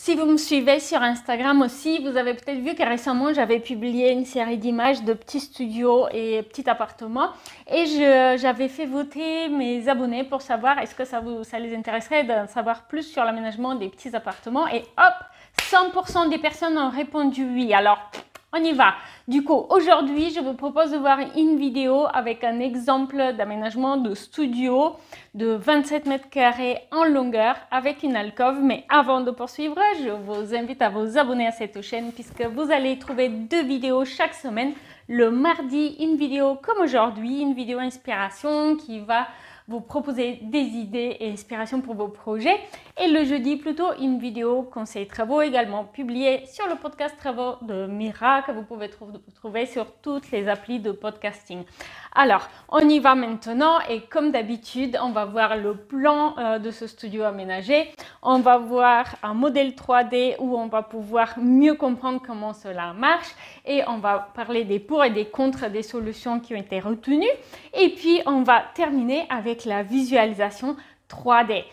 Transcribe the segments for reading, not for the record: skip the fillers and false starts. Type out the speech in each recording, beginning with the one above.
Si vous me suivez sur Instagram aussi, vous avez peut-être vu que récemment j'avais publié une série d'images de petits studios et petits appartements et j'avais fait voter mes abonnés pour savoir est-ce que ça les intéresserait de savoir plus sur l'aménagement des petits appartements et hop, 100% des personnes ont répondu oui. Alors, on y va. Du coup, aujourd'hui, je vous propose de voir une vidéo avec un exemple d'aménagement de studio de 27 mètres carrés en longueur avec une alcôve. Mais avant de poursuivre, je vous invite à vous abonner à cette chaîne puisque vous allez trouver 2 vidéos chaque semaine. Le mardi, une vidéo comme aujourd'hui, une vidéo inspiration qui va vous proposer des idées et inspirations pour vos projets. Et le jeudi, plutôt une vidéo conseil travaux également publiée sur le podcast Travaux de Mira que vous pouvez trouver sur toutes les applis de podcasting. Alors, on y va maintenant et comme d'habitude, on va voir le plan de ce studio aménagé. On va voir un modèle 3D où on va pouvoir mieux comprendre comment cela marche et on va parler des pour et des contre des solutions qui ont été retenues. Et puis, on va terminer avec la visualisation 3D.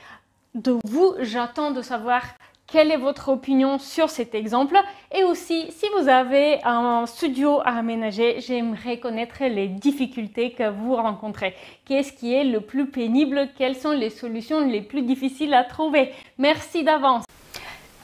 De vous, j'attends de savoir quelle est votre opinion sur cet exemple et aussi si vous avez un studio à aménager, j'aimerais connaître les difficultés que vous rencontrez. Qu'est-ce qui est le plus pénible? Quelles sont les solutions les plus difficiles à trouver? Merci d'avance.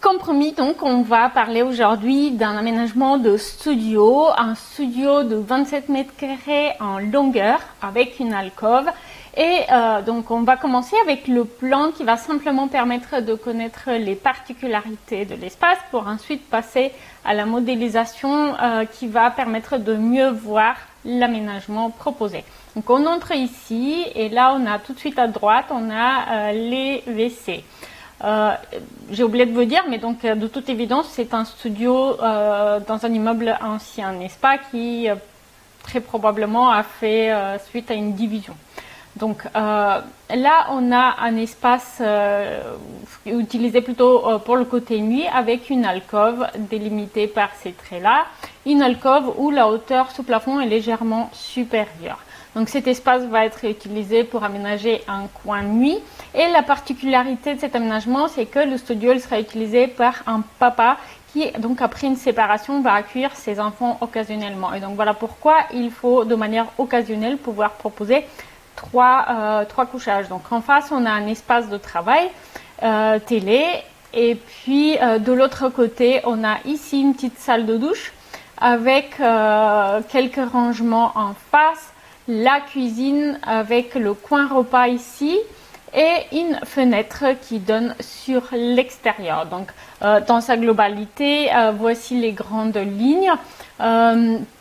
Comme promis, donc, on va parler aujourd'hui d'un aménagement de studio, un studio de 27 mètres carrés en longueur avec une alcôve. Et donc, on va commencer avec le plan qui va simplement permettre de connaître les particularités de l'espace pour ensuite passer à la modélisation qui va permettre de mieux voir l'aménagement proposé. Donc, on entre ici et là, on a tout de suite à droite, on a les WC. J'ai oublié de vous dire, mais donc de toute évidence, c'est un studio dans un immeuble ancien, n'est-ce pas, qui très probablement a fait suite à une division. Donc là, on a un espace utilisé plutôt pour le côté nuit avec une alcôve délimitée par ces traits-là, une alcôve où la hauteur sous plafond est légèrement supérieure. Donc cet espace va être utilisé pour aménager un coin nuit et la particularité de cet aménagement, c'est que le studio il sera utilisé par un papa qui, donc après une séparation, va accueillir ses enfants occasionnellement. Et donc voilà pourquoi il faut de manière occasionnelle pouvoir proposer trois couchages. Donc en face, on a un espace de travail, télé, et puis de l'autre côté, on a ici une petite salle de douche avec quelques rangements en face, la cuisine avec le coin repas ici et une fenêtre qui donne sur l'extérieur. Donc dans sa globalité, voici les grandes lignes.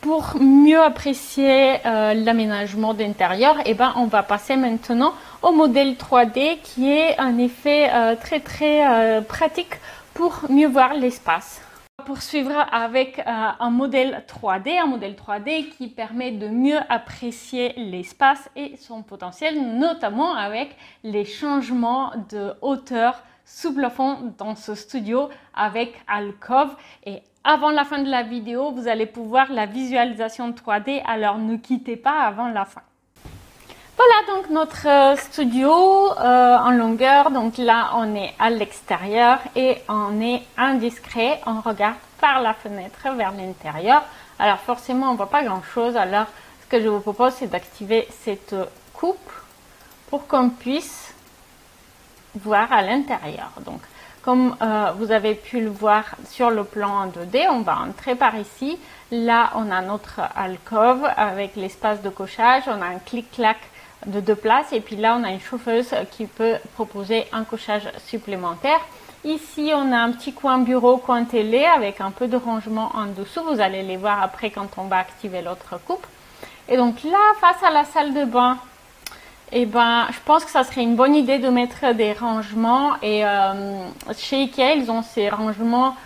Pour mieux apprécier l'aménagement d'intérieur, on va passer maintenant au modèle 3D qui est un effet très pratique pour mieux voir l'espace. Poursuivre avec un modèle 3D qui permet de mieux apprécier l'espace et son potentiel, notamment avec les changements de hauteur sous plafond dans ce studio avec alcôve. Et avant la fin de la vidéo, vous allez pouvoir la visualisation 3D, alors ne quittez pas avant la fin. Voilà donc notre studio en longueur. Donc là, on est à l'extérieur et on est indiscret. On regarde par la fenêtre vers l'intérieur. Alors forcément, on ne voit pas grand-chose. Alors, ce que je vous propose, c'est d'activer cette coupe pour qu'on puisse voir à l'intérieur. Donc, comme vous avez pu le voir sur le plan en 2D, on va entrer par ici. Là, on a notre alcôve avec l'espace de cochage. On a un clic-clac de 2 places et puis là on a une chauffeuse qui peut proposer un cochage supplémentaire. Ici on a un petit coin bureau, coin télé avec un peu de rangement en dessous, vous allez les voir après quand on va activer l'autre coupe. Et donc là face à la salle de bain, je pense que ça serait une bonne idée de mettre des rangements et chez Ikea ils ont ces rangements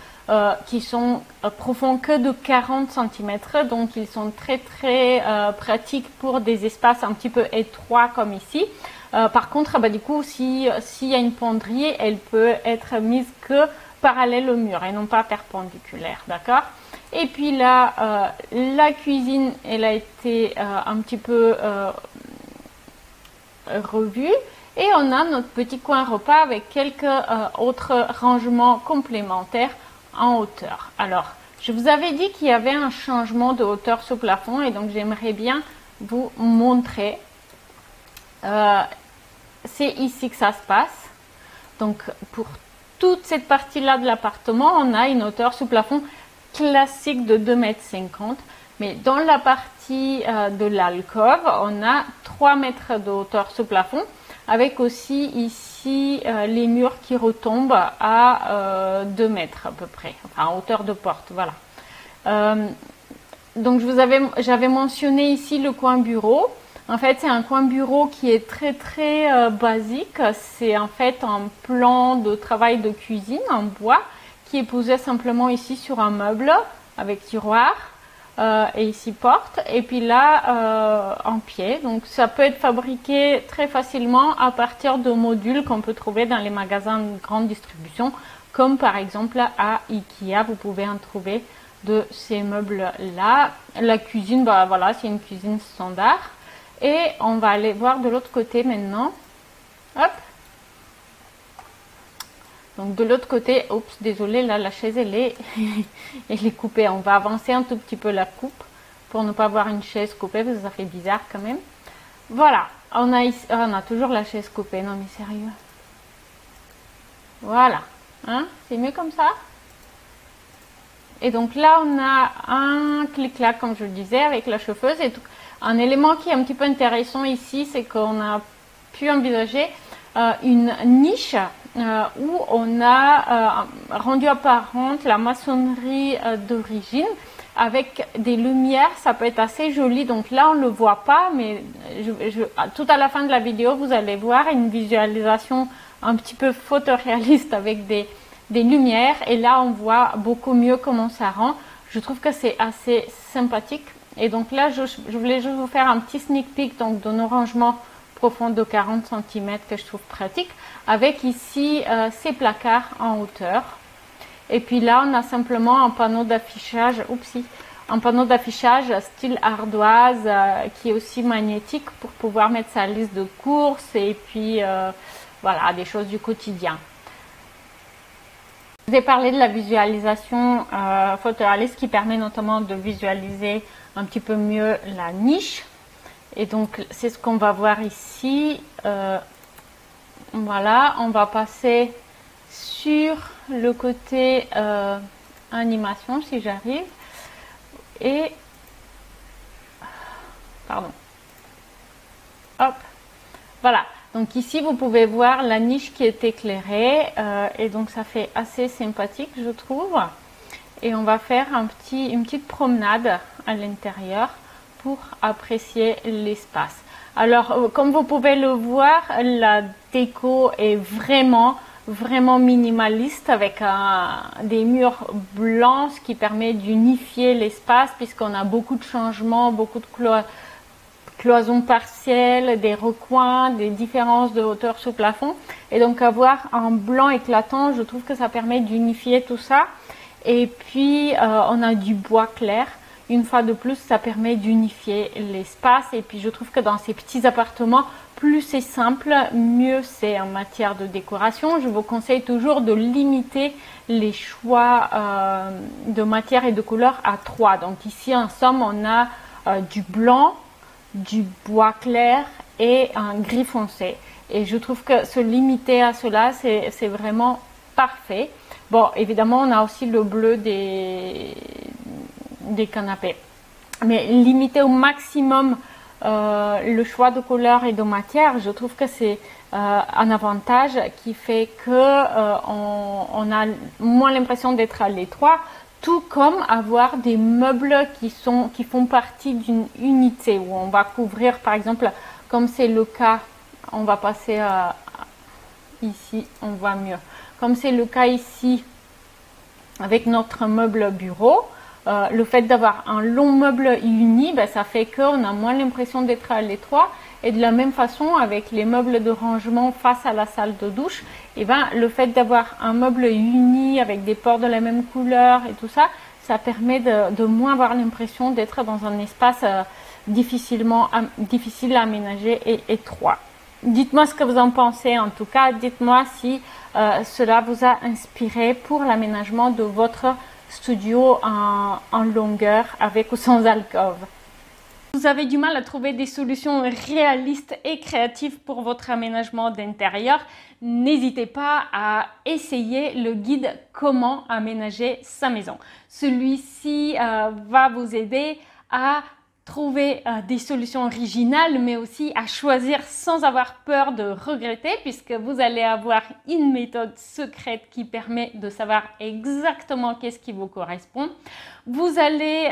qui sont profonds que de 40 cm, donc ils sont très pratiques pour des espaces un petit peu étroits comme ici. Par contre, du coup, s'il y a une penderie, elle peut être mise que parallèle au mur et non pas perpendiculaire, d'accord? Et puis là, la cuisine, elle a été un petit peu revue. Et on a notre petit coin repas avec quelques autres rangements complémentaires en hauteur. Alors, je vous avais dit qu'il y avait un changement de hauteur sous plafond et donc j'aimerais bien vous montrer. C'est ici que ça se passe. Donc, pour toute cette partie-là de l'appartement, on a une hauteur sous plafond classique de 2,50 m. Mais dans la partie de l'alcôve, on a 3 mètres de hauteur sous plafond, avec aussi ici les murs qui retombent à 2 mètres à peu près, enfin en hauteur de porte, voilà. Donc j'avais mentionné ici le coin bureau. En fait, c'est un coin bureau qui est très basique. C'est en fait un plan de travail de cuisine en bois qui est posé simplement ici sur un meuble avec tiroir. Et ici porte, et puis là en pied. Donc ça peut être fabriqué très facilement à partir de modules qu'on peut trouver dans les magasins de grande distribution, comme par exemple à Ikea. Vous pouvez en trouver de ces meubles là. La cuisine, bah voilà, c'est une cuisine standard. Et on va aller voir de l'autre côté maintenant. Hop. Donc de l'autre côté, oups, désolé, là la chaise elle est coupée. On va avancer un tout petit peu la coupe pour ne pas avoir une chaise coupée parce que ça fait bizarre quand même. Voilà, on a toujours la chaise coupée. Non mais sérieux. Voilà, hein, c'est mieux comme ça. Et donc là on a un clic-clac comme je le disais avec la chauffeuse. Et tout. Un élément qui est un petit peu intéressant ici, c'est qu'on a pu envisager une niche où on a rendu apparente la maçonnerie d'origine avec des lumières. Ça peut être assez joli. Donc là on ne le voit pas, mais tout à la fin de la vidéo vous allez voir une visualisation un petit peu photoréaliste avec des lumières, et là on voit beaucoup mieux comment ça rend. Je trouve que c'est assez sympathique. Et donc là je voulais juste vous faire un petit sneak peek donc de nos rangements profond de 40 cm que je trouve pratique, avec ici ces placards en hauteur. Et puis là on a simplement un panneau d'affichage, un panneau d'affichage style ardoise qui est aussi magnétique pour pouvoir mettre sa liste de courses et puis voilà, des choses du quotidien. Je vous ai parlé de la visualisation photoréaliste qui permet notamment de visualiser un petit peu mieux la niche. Et donc c'est ce qu'on va voir ici. Voilà, on va passer sur le côté animation si j'arrive. Et pardon. Hop. Voilà. Donc ici vous pouvez voir la niche qui est éclairée et donc ça fait assez sympathique je trouve. Et on va faire une petite promenade à l'intérieur pour apprécier l'espace. Alors comme vous pouvez le voir, la déco est vraiment minimaliste avec des murs blancs, ce qui permet d'unifier l'espace puisqu'on a beaucoup de changements, beaucoup de cloisons partielles, des recoins, des différences de hauteur sous plafond. Et donc avoir un blanc éclatant, je trouve que ça permet d'unifier tout ça. Et puis on a du bois clair. Une fois de plus, ça permet d'unifier l'espace. Et puis je trouve que dans ces petits appartements, plus c'est simple, mieux c'est en matière de décoration. Je vous conseille toujours de limiter les choix de matière et de couleur à 3. Donc ici en somme, on a du blanc, du bois clair et un gris foncé. Et je trouve que se limiter à cela, c'est vraiment parfait. Bon, évidemment, on a aussi le bleu des canapés. Mais limiter au maximum le choix de couleur et de matière, je trouve que c'est un avantage qui fait que on a moins l'impression d'être à l'étroit, tout comme avoir des meubles qui font partie d'une unité où on va couvrir, par exemple, comme c'est le cas, on va passer ici, on voit mieux. Comme c'est le cas ici avec notre meuble bureau, le fait d'avoir un long meuble uni, ben, ça fait qu'on a moins l'impression d'être à l'étroit. Et de la même façon, avec les meubles de rangement face à la salle de douche, et ben, le fait d'avoir un meuble uni avec des portes de la même couleur et tout ça, ça permet de moins avoir l'impression d'être dans un espace difficile à aménager et étroit. Dites-moi ce que vous en pensez. En tout cas, dites-moi si cela vous a inspiré pour l'aménagement de votre studio en longueur avec ou sans alcôve. Vous avez du mal à trouver des solutions réalistes et créatives pour votre aménagement d'intérieur, n'hésitez pas à essayer le guide Comment aménager sa maison. Celui-ci va vous aider à trouver des solutions originales, mais aussi à choisir sans avoir peur de regretter, puisque vous allez avoir une méthode secrète qui permet de savoir exactement qu'est-ce qui vous correspond. Vous allez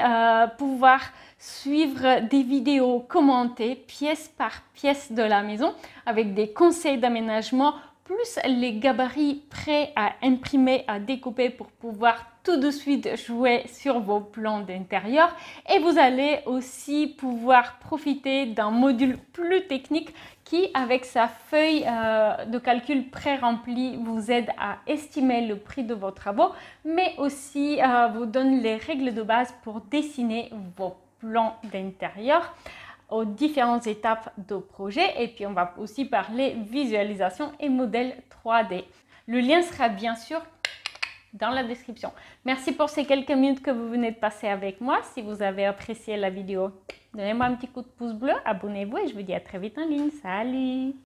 pouvoir suivre des vidéos commentées pièce par pièce de la maison avec des conseils d'aménagement plus les gabarits prêts à imprimer, à découper pour pouvoir tout de suite jouer sur vos plans d'intérieur. Et vous allez aussi pouvoir profiter d'un module plus technique qui, avec sa feuille de calcul pré-remplie, vous aide à estimer le prix de vos travaux, mais aussi vous donne les règles de base pour dessiner vos plans d'intérieur aux différentes étapes de projet. Et puis on va aussi parler visualisation et modèle 3D. Le lien sera bien sûr dans la description. Merci pour ces quelques minutes que vous venez de passer avec moi. Si vous avez apprécié la vidéo, donnez-moi un petit coup de pouce bleu, abonnez-vous et je vous dis à très vite en ligne. Salut!